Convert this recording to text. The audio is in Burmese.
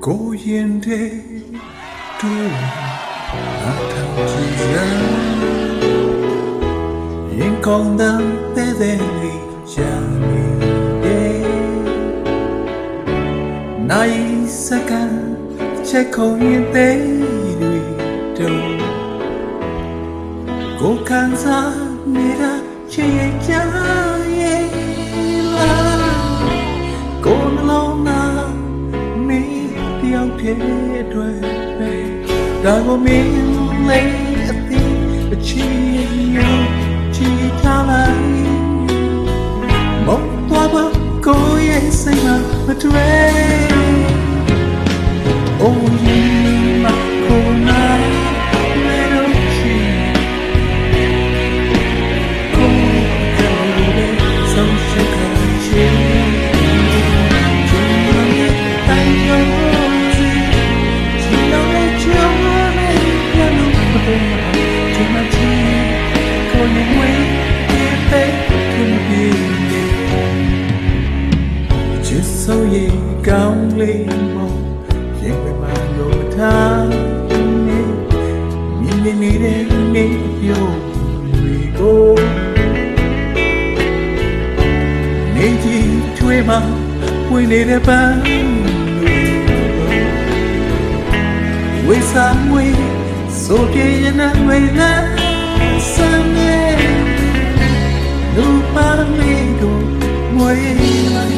ကိုရင်တဲ့တွေ့အထောက်ကြည့်စမ်းရင်ကောင်းတဲ့တဲ့လေးချမ်းနေတဲ့နိုင်စကန်ချက်ခုံရင်တဲ့တွေတော့ကိုခံစားနေတာချစ်ရဲ့ကြရဲ့လားကိုနှလုံးသားမင်းတယောက်တည်းအတွက်ပဲဒါကိုမင်းလေးအသိအချစ်ရဲ့ချစ်ထားလိုက်မတော်ပါကိုရဲ့စိတ်မှာမတွေ့ Oh yeah my corner so ye cao lên mong ye về mà yo tha ni mi ni de ni yo we go ni ji thwe ma we ne de ban we sa we so pye na we la sa ne lu pa me do we